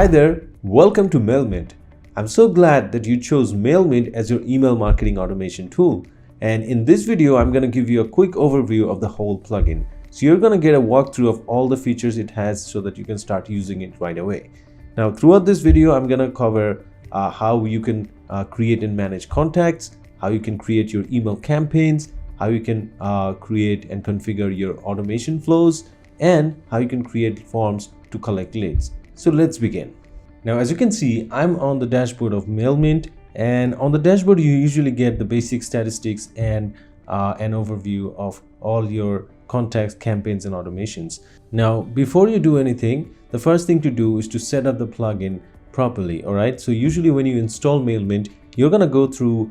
Hi there, welcome to MailMint. I'm so glad that you chose MailMint as your email marketing automation tool. And in this video, I'm going to give you a quick overview of the whole plugin. So you're going to get a walkthrough of all the features it has so that you can start using it right away. Now, throughout this video, I'm going to cover how you can create and manage contacts, how you can create your email campaigns, how you can create and configure your automation flows, and how you can create forms to collect leads. So let's begin. Now, as you can see, I'm on the dashboard of MailMint, and on the dashboard you usually get the basic statistics and an overview of all your contacts, campaigns, and automations. Now, before you do anything, the first thing to do is to set up the plugin properly. All right, so usually when you install MailMint, you're going to go through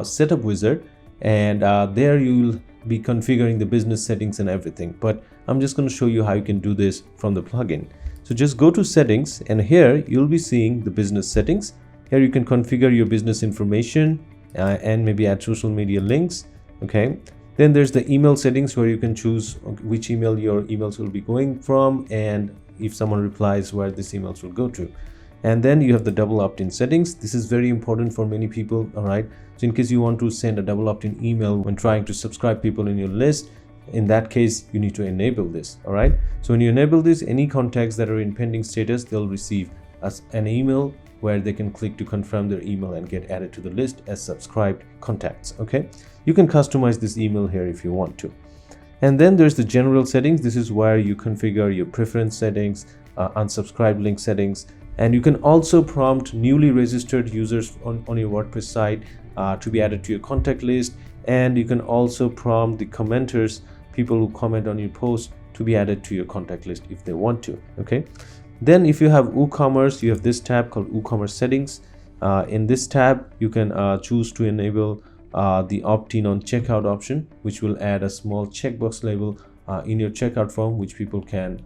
setup wizard, and there you'll be configuring the business settings and everything, but I'm just going to show you how you can do this from the plugin. So just go to settings, and here you'll be seeing the business settings. Here you can configure your business information and maybe add social media links. Okay, then there's the email settings where you can choose which email your emails will be going from, and if someone replies, where these emails will go to. And then you have the double opt-in settings. This is very important for many people. All right, so in case you want to send a double opt-in email when trying to subscribe people in your list, in that case you need to enable this. All right, so when you enable this, any contacts that are in pending status, they'll receive an email where they can click to confirm their email and get added to the list as subscribed contacts. Okay, you can customize this email here if you want to. And then there's the general settings. This is where you configure your preference settings, unsubscribe link settings, and you can also prompt newly registered users on your WordPress site to be added to your contact list. And you can also prompt the commenters, people who comment on your post, to be added to your contact list if they want to. Okay, then if you have WooCommerce, you have this tab called WooCommerce settings. In this tab you can choose to enable the opt-in on checkout option, which will add a small checkbox label in your checkout form, which people can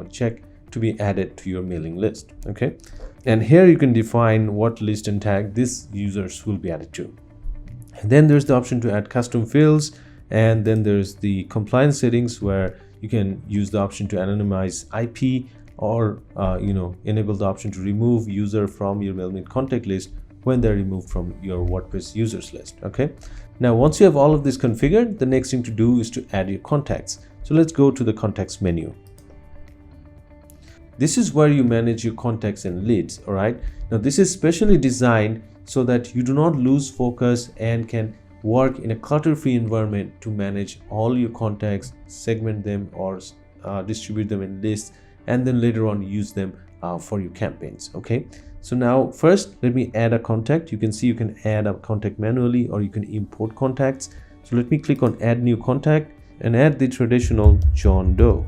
check to be added to your mailing list. Okay, and here you can define what list and tag these users will be added to. And then there's the option to add custom fields, and then there's the compliance settings where you can use the option to anonymize IP, or enable the option to remove user from your MailMint contact list when they're removed from your WordPress users list. Okay, now once you have all of this configured, the next thing to do is to add your contacts. So let's go to the contacts menu. This is where you manage your contacts and leads. All right, now this is specially designed so that you do not lose focus and can work in a clutter-free environment to manage all your contacts, segment them, or distribute them in lists, and then later on use them for your campaigns. Okay, so now first let me add a contact. You can see you can add a contact manually, or you can import contacts. So let me click on add new contact and add the traditional John Doe.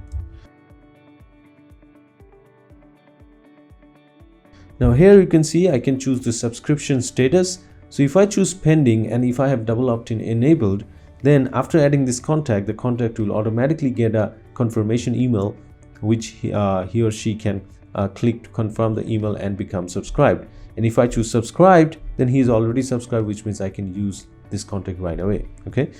Now here you can see I can choose the subscription status. So if I choose pending, and if I have double opt-in enabled, then after adding this contact, the contact will automatically get a confirmation email, which he or she can click to confirm the email and become subscribed. And if I choose subscribed, then he is already subscribed, which means I can use this contact right away. Okay,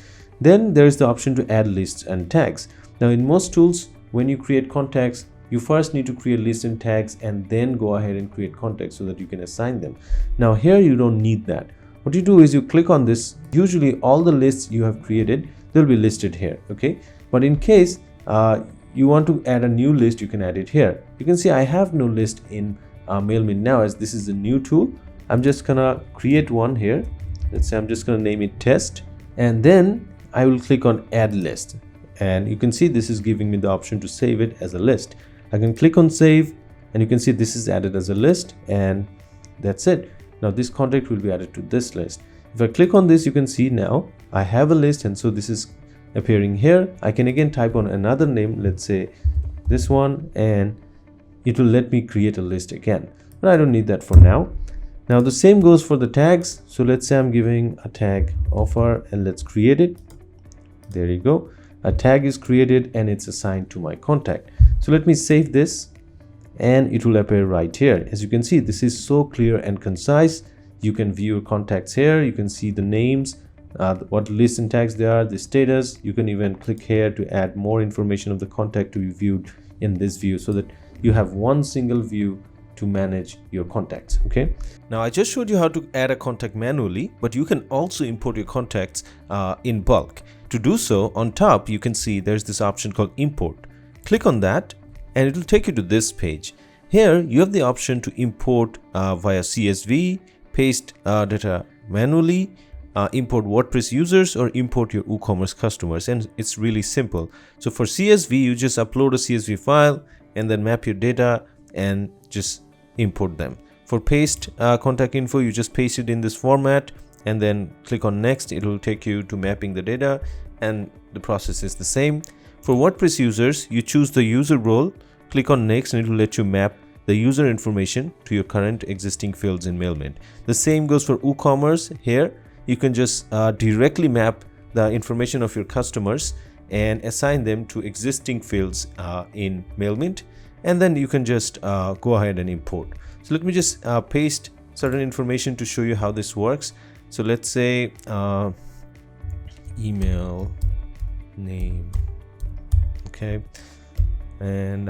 then there is the option to add lists and tags. Now in most tools, when you create contacts, you first need to create lists and tags and then go ahead and create contacts so that you can assign them. Now here you don't need that. What you do is you click on this. Usually all the lists you have created, they'll be listed here. Okay, but in case you want to add a new list, you can add it here. You can see I have no list in MailMint now, as this is a new tool. I'm just gonna create one here. Let's say I'm just gonna name it test, and then I will click on add list, and you can see this is giving me the option to save it as a list. I can click on save, and you can see this is added as a list, and that's it. Now this contact will be added to this list. If I click on this, you can see now I have a list, and so this is appearing here. I can again type on another name, let's say this one, and it will let me create a list again, but I don't need that for now. Now the same goes for the tags. So let's say I'm giving a tag offer, and let's create it. There you go, a tag is created and it's assigned to my contact. So let me save this, and it will appear right here. As you can see, this is so clear and concise. You can view your contacts here. You can see the names, what lists and tags they are, the status. You can even click here to add more information of the contact to be viewed in this view, so that you have one single view to manage your contacts. Okay, now I just showed you how to add a contact manually, but you can also import your contacts in bulk. To do so, on top you can see there's this option called import. Click on that and it will take you to this page. Here you have the option to import via CSV, paste data manually, import WordPress users, or import your WooCommerce customers, and it's really simple. So for CSV, you just upload a CSV file and then map your data and just import them. For paste contact info, you just paste it in this format and then click on next. It will take you to mapping the data, and the process is the same. For WordPress users, you choose the user role, click on next, and it will let you map the user information to your current existing fields in Mailmint. The same goes for WooCommerce. Here you can just directly map the information of your customers and assign them to existing fields in Mailmint, and then you can just go ahead and import. So let me just paste certain information to show you how this works. So let's say email name, okay, and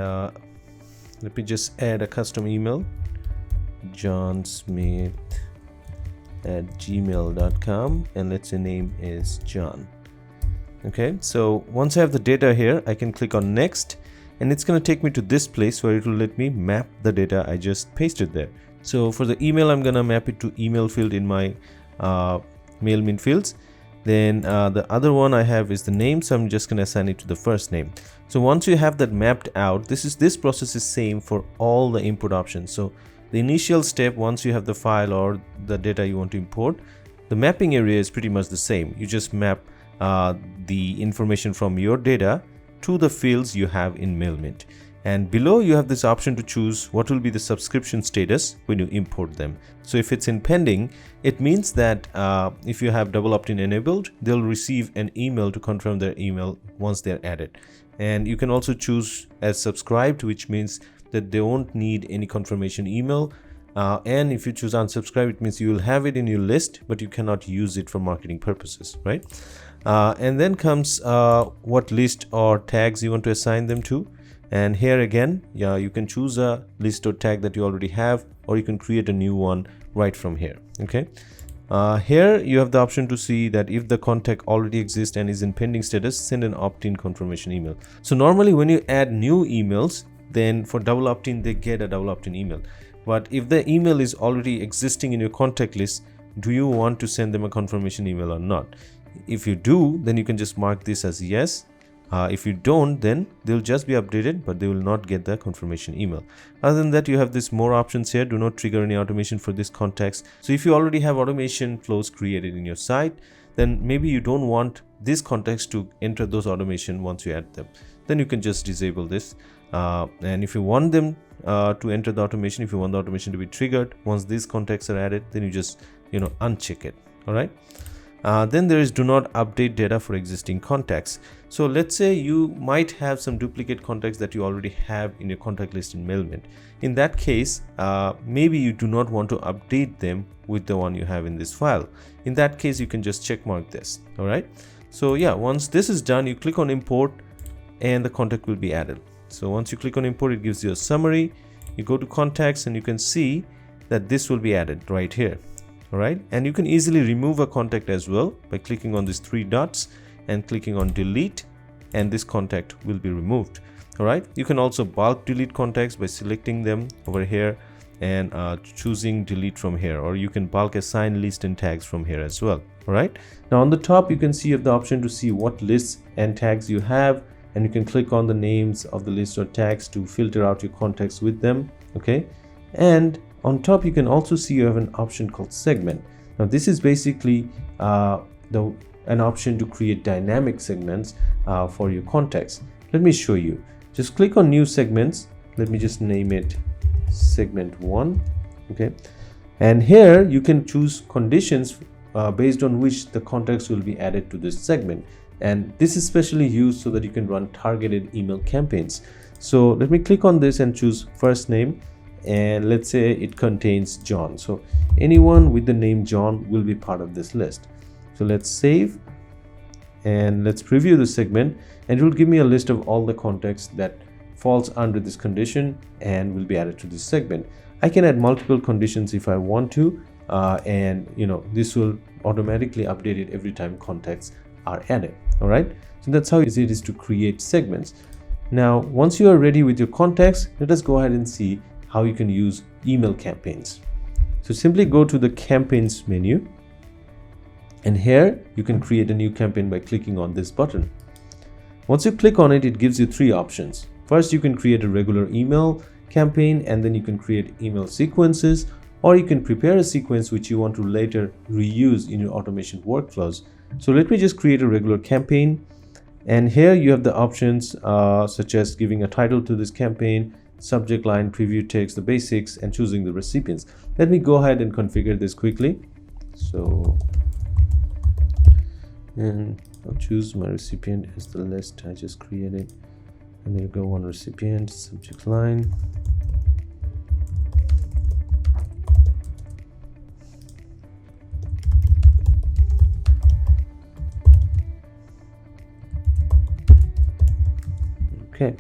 let me just add a custom email, johnsmith@gmail.com, and let's say name is John. Okay, so once I have the data here, I can click on next, and it's going to take me to this place where it will let me map the data I just pasted there. So for the email, I'm going to map it to email field in my Mailmint fields. Then the other one I have is the name, so I'm just going to assign it to the first name. So once you have that mapped out, this process is same for all the input options. So the initial step, once you have the file or the data you want to import, the mapping area is pretty much the same. You just map the information from your data to the fields you have in Mailmint. And below you have this option to choose what will be the subscription status when you import them. So if it's in pending, it means that if you have double opt-in enabled, they'll receive an email to confirm their email once they're added. And you can also choose as subscribed, which means that they won't need any confirmation email. And if you choose unsubscribe, it means you will have it in your list, but you cannot use it for marketing purposes, right? And then comes what list or tags you want to assign them to. And here again, you can choose a list or tag that you already have, or you can create a new one right from here. Okay, here you have the option to see that if the contact already exists and is in pending status, send an opt-in confirmation email. So normally when you add new emails, then for double opt-in they get a double opt-in email. But if the email is already existing in your contact list, do you want to send them a confirmation email or not? If you do, then you can just mark this as yes. If you don't, then they'll just be updated, but they will not get the confirmation email. Other than that, you have this more options here. Do not trigger any automation for this contacts. So if you already have automation flows created in your site, then maybe you don't want this context to enter those automation once you add them. Then you can just disable this. And if you want them to enter the automation, if you want the automation to be triggered once these contacts are added, then you just uncheck it. All right. Then there is do not update data for existing contacts. So let's say you might have some duplicate contacts that you already have in your contact list in Mailmint. In that case, maybe you do not want to update them with the one you have in this file. In that case, you can just check mark this. All right. So yeah, once this is done, you click on import and the contact will be added. So once you click on import, it gives you a summary. You go to contacts and you can see that this will be added right here. All right, and you can easily remove a contact as well by clicking on these three dots and clicking on delete, and this contact will be removed. All right, you can also bulk delete contacts by selecting them over here and choosing delete from here, or you can bulk assign list and tags from here as well. All right, now on the top you can see you have the option to see what lists and tags you have, and you can click on the names of the list or tags to filter out your contacts with them. Okay, and on top you can also see you have an option called segment. Now this is basically an option to create dynamic segments for your contacts. Let me show you. Just click on new segments. Let me just name it segment 1. Okay, and here you can choose conditions based on which the contacts will be added to this segment, and this is specially used so that you can run targeted email campaigns. So let me click on this and choose first name, and let's say it contains John. So anyone with the name John will be part of this list. So let's save and let's preview the segment, and it will give me a list of all the contacts that falls under this condition and will be added to this segment. I can add multiple conditions if I want to, and this will automatically update it every time contacts are added. All right, so that's how easy it is to create segments. Now, once you are ready with your contacts, let us go ahead and see how you can use email campaigns. So simply go to the campaigns menu, and here you can create a new campaign by clicking on this button. Once you click on it, it gives you three options. First, you can create a regular email campaign, and then you can create email sequences, or you can prepare a sequence which you want to later reuse in your automation workflows. So let me just create a regular campaign, and here you have the options such as giving a title to this campaign, subject line, preview text, the basics, and choosing the recipients. Let me go ahead and configure this quickly. So, and I'll choose my recipient as the list I just created, and there you go, one recipient, subject line. Okay,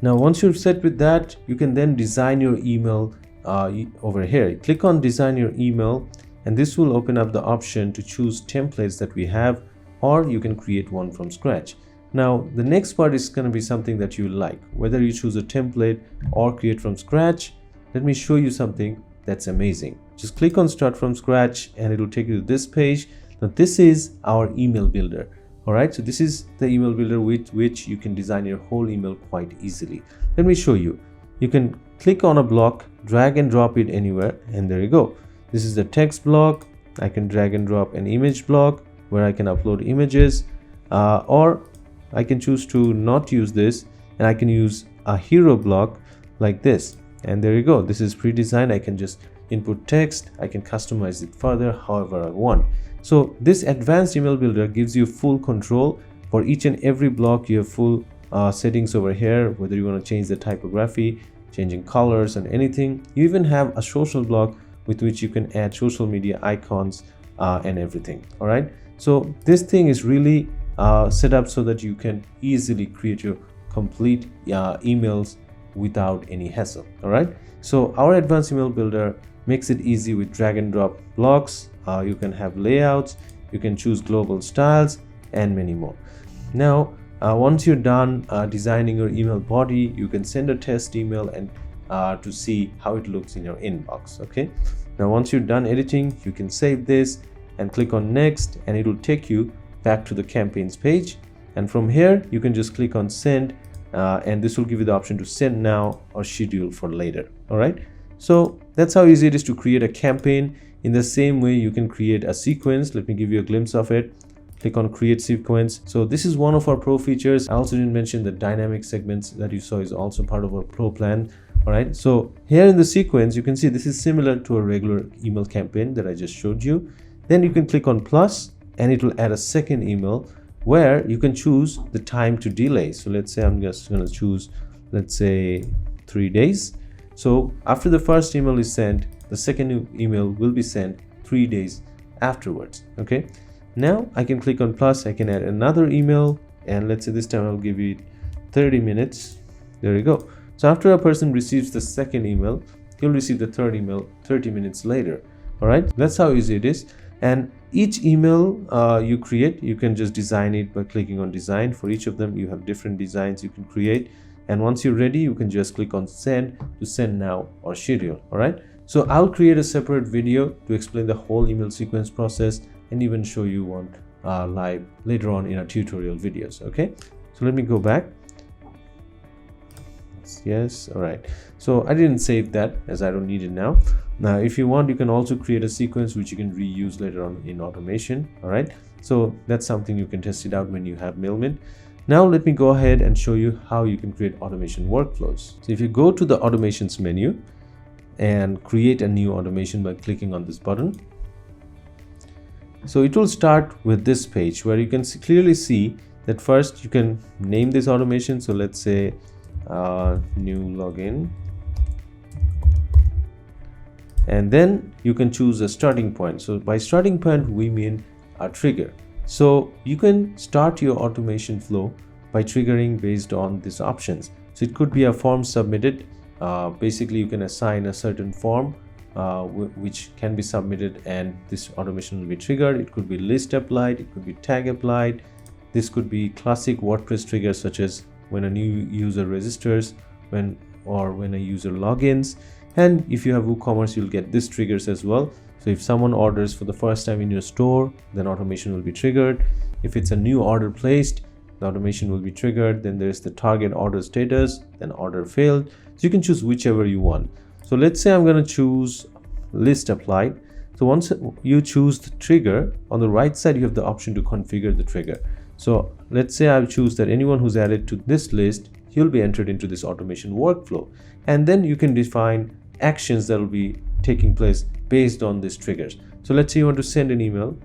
now once you're set with that, you can then design your email over here. Click on design your email, and this will open up the option to choose templates that we have, or you can create one from scratch. Now the next part is going to be something that you like, whether you choose a template or create from scratch. Let me show you something that's amazing. Just click on start from scratch and it will take you to this page. Now this is our email builder. All right, so this is the email builder with which you can design your whole email quite easily. Let me show you. You can click on a block, drag and drop it anywhere, and there you go. This is the text block. I can drag and drop an image block where I can upload images, or I can choose to not use this, and I can use a hero block like this, and there you go. This is pre-designed. I can just input text. I can customize it further however I want. So this advanced email builder gives you full control for each and every block. You have full settings over here, whether you want to change the typography, changing colors and anything. You even have a social block with which you can add social media icons and everything. All right, so this thing is really set up so that you can easily create your complete emails without any hassle. All right, so our advanced email builder makes it easy with drag and drop blocks. You can have layouts, you can choose global styles, and many more. Now once you're done designing your email body, you can send a test email and to see how it looks in your inbox. Okay, now once you're done editing, you can save this and click on next, and it will take you back to the campaigns page, and from here you can just click on send, and this will give you the option to send now or schedule for later. All right, so that's how easy it is to create a campaign. In the same way, you can create a sequence. Let me give you a glimpse of it. Click on create sequence. So this is one of our pro features. I also didn't mention the dynamic segments that you saw is also part of our pro plan. All right, so here in the sequence, you can see this is similar to a regular email campaign that I just showed you. Then you can click on plus, and it will add a second email where you can choose the time to delay. So let's say I'm just going to choose, let's say 3 days. So after the first email is sent, the second email will be sent 3 days afterwards. Okay, now I can click on plus, I can add another email, and let's say this time I'll give it 30 minutes. There you go. So after a person receives the second email, he'll receive the third email 30 minutes later. All right, that's how easy it is. And each email you create, you can just design it by clicking on design. For each of them, you have different designs you can create, and once you're ready, you can just click on send to send now or schedule. All right, so I'll create a separate video to explain the whole email sequence process and even show you one live later on in our tutorial videos. Okay, so let me go back. Yes, all right, so I didn't save that as I don't need it now. Now if you want, you can also create a sequence which you can reuse later on in automation. All right, so that's something you can test it out when you have Mailmint. Now let me go ahead and show you how you can create automation workflows. So if you go to the automations menu and create a new automation by clicking on this button, so it will start with this page where you can clearly see that first you can name this automation. So let's say new login, and then you can choose a starting point. So by starting point we mean a trigger. So you can start your automation flow by triggering based on these options. So So it could be a form submitted. Basically you can assign a certain form which can be submitted and this automation will be triggered. It could be list applied, it could be tag applied. This could be classic WordPress triggers such as when a new user registers, when a user logins. And if you have WooCommerce, you'll get these triggers as well. So if someone orders for the first time in your store, then automation will be triggered. If it's a new order placed, the automation will be triggered. Then there's the target order status, then order failed. So you can choose whichever you want. So let's say I'm going to choose list applied. So once you choose the trigger, on the right side you have the option to configure the trigger. So let's say I choose that anyone who's added to this list, he'll be entered into this automation workflow. And then you can define actions that will be taking place based on these triggers. So let's say you want to send an email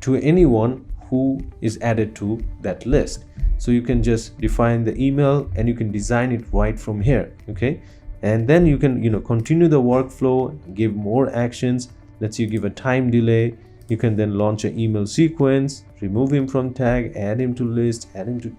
to anyone who is added to that list. So you can just define the email and you can design it right from here. Okay. And then you can, continue the workflow, give more actions. Let's say you give a time delay. You can then launch an email sequence, remove him from tag, add him to list,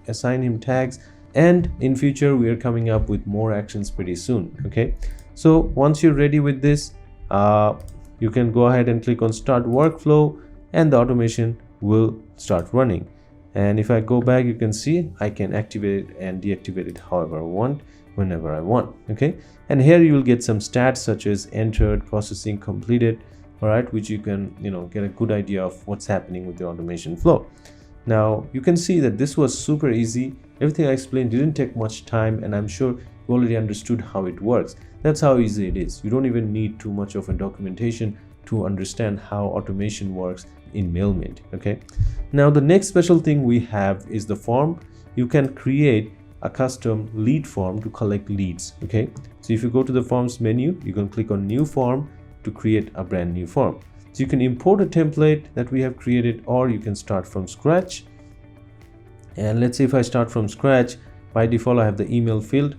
assign him tags. And in future, we are coming up with more actions pretty soon. Okay. So once you're ready with this, you can go ahead and click on start workflow and the automation will start running. And if I go back, you can see I can activate it and deactivate it however I want, whenever I want. Okay. And here you will get some stats such as entered, processing, completed, all right, which you can, get a good idea of what's happening with the automation flow. Now you can see that this was super easy. Everything I explained didn't take much time, and I'm sure you already understood how it works. That's how easy it is. You don't even need too much of a documentation to understand how automation works in MailMint. Okay. Now the next special thing we have is the form. You can create a custom lead form to collect leads. Okay. So if you go to the forms menu, you can click on new form to create a brand new form. So you can import a template that we have created, or you can start from scratch. And let's say if I start from scratch, by default I have the email field,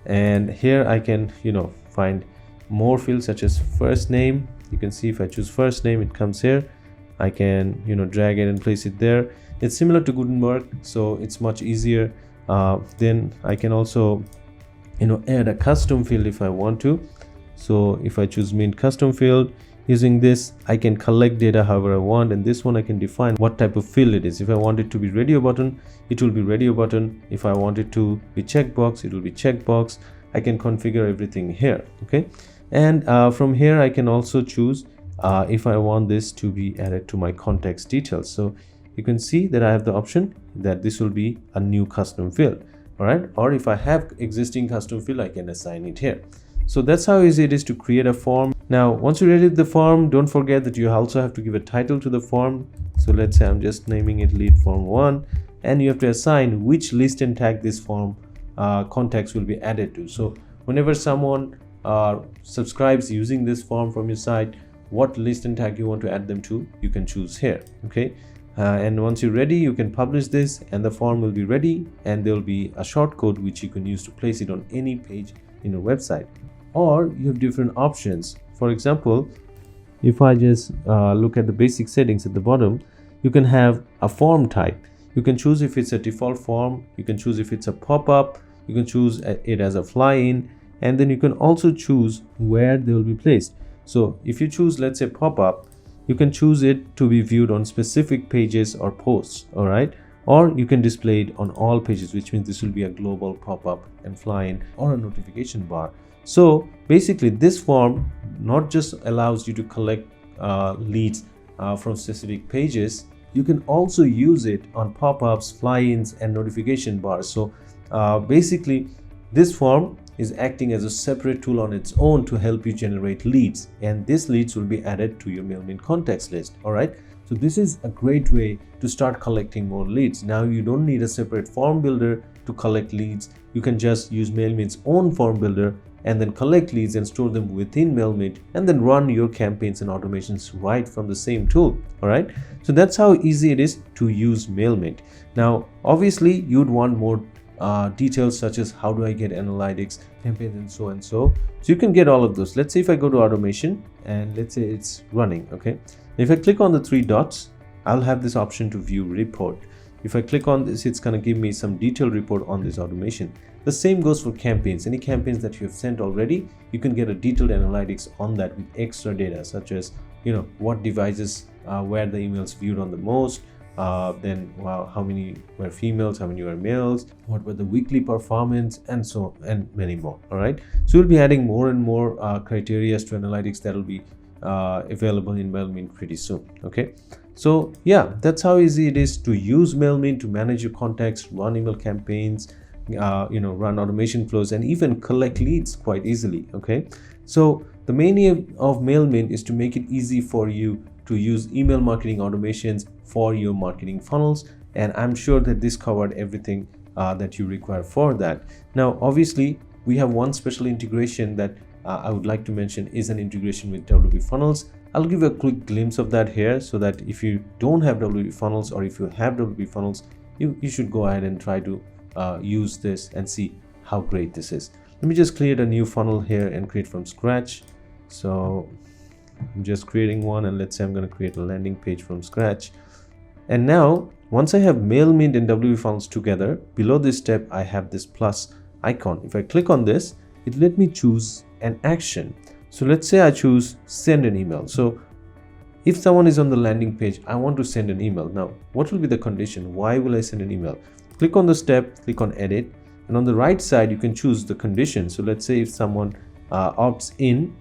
and here I can find more fields such as first name. You can see if I choose first name, it comes here. I can drag it and place it there. It's similar to Gutenberg, so it's much easier. Then I can also add a custom field if I want to. So if I choose Mint custom field, using this I can collect data however I want, and this one I can define what type of field it is. If I want it to be radio button, it will be radio button. If I want it to be checkbox, it will be checkbox. I can configure everything here. Okay. And from here I can also choose if I want this to be added to my context details. So you can see that I have the option that this will be a new custom field. All right. Or if I have existing custom field, I can assign it here. So that's how easy it is to create a form. Now, once you edit the form, don't forget that you also have to give a title to the form. So let's say I'm just naming it lead form 1, and you have to assign which list and tag this form context will be added to. So whenever someone subscribes using this form from your site, what list and tag you want to add them to, you can choose here. Okay. And once you're ready, you can publish this and the form will be ready, and there will be a shortcode which you can use to place it on any page in your website. Or you have different options. For example, if I just look at the basic settings at the bottom, you can have a form type. You can choose if it's a default form, you can choose if it's a pop-up, you can choose it as a fly-in, and then you can also choose where they will be placed. So if you choose, let's say, pop-up, you can choose it to be viewed on specific pages or posts, all right? Or you can display it on all pages, which means this will be a global pop-up and fly-in or a notification bar. So basically this form not just allows you to collect leads from specific pages, you can also use it on pop-ups, fly-ins, and notification bars. So basically this form is acting as a separate tool on its own to help you generate leads, and these leads will be added to your MailMint contacts list. All right. So this is a great way to start collecting more leads. Now you don't need a separate form builder to collect leads. You can just use MailMint's own form builder and then collect leads and store them within MailMint, and then run your campaigns and automations right from the same tool. All right. So that's how easy it is to use MailMint. Now, obviously you'd want more details such as how do I get analytics, campaigns, and so and so. So you can get all of those. Let's say if I go to automation and let's say it's running. Okay. If I click on the three dots, I'll have this option to view report. If I click on this, it's going to give me some detailed report on this automation. The same goes for campaigns. Any campaigns that you have sent already, you can get a detailed analytics on that with extra data, such as what devices were the emails viewed on the most, then how many were females, how many were males, what were the weekly performance, and so and many more. All right, so we'll be adding more and more criteria to analytics that will be available in MailMint pretty soon. Okay, so yeah, that's how easy it is to use MailMint to manage your contacts, run email campaigns, run automation flows, and even collect leads quite easily. Okay, so the main aim of MailMint is to make it easy for you to use email marketing automations for your marketing funnels, and I'm sure that this covered everything that you require for that. Now obviously we have one special integration that I would like to mention, is an integration with WPFunnels. I'll give a quick glimpse of that here, so that if you don't have WPFunnels, or if you have WPFunnels, you should go ahead and try to use this and see how great this is. Let me just create a new funnel here and create from scratch. So I'm just creating one, and let's say I'm going to create a landing page from scratch. And now once I have MailMint and WPFunnels together, below this step I have this plus icon. If I click on this, it let me choose an action. So let's say I choose send an email. So if someone is on the landing page, I want to send an email. Now what will be the condition? Why will I send an email? Click on the step, click on edit, and on the right side you can choose the condition. So let's say if someone opts in,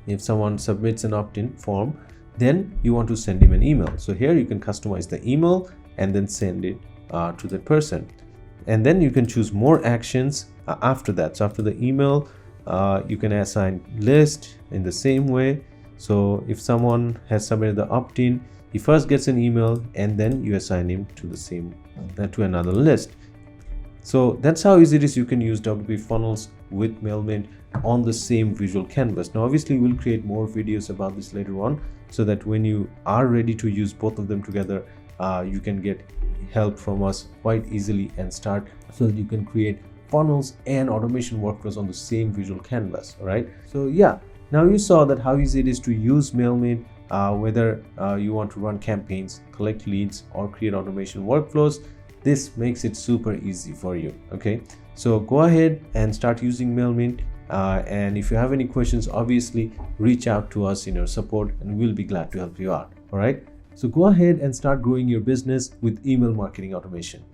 if someone submits an opt-in form, then you want to send him an email. So here you can customize the email and then send it to that person. And then you can choose more actions after that. So after the email, you can assign list in the same way. So if someone has submitted the opt-in, he first gets an email, and then you assign him to the same to another list. So that's how easy it is. You can use WPFunnels with MailMint on the same visual canvas. Now obviously we'll create more videos about this later on, so that when you are ready to use both of them together, you can get help from us quite easily and start, so that you can create funnels and automation workflows on the same visual canvas. All right, so yeah, now you saw that how easy it is to use MailMint, whether you want to run campaigns, collect leads, or create automation workflows. This makes it super easy for you. Okay, so go ahead and start using MailMint, and if you have any questions, obviously reach out to us in our support, and we'll be glad to help you out. All right, so go ahead and start growing your business with email marketing automation.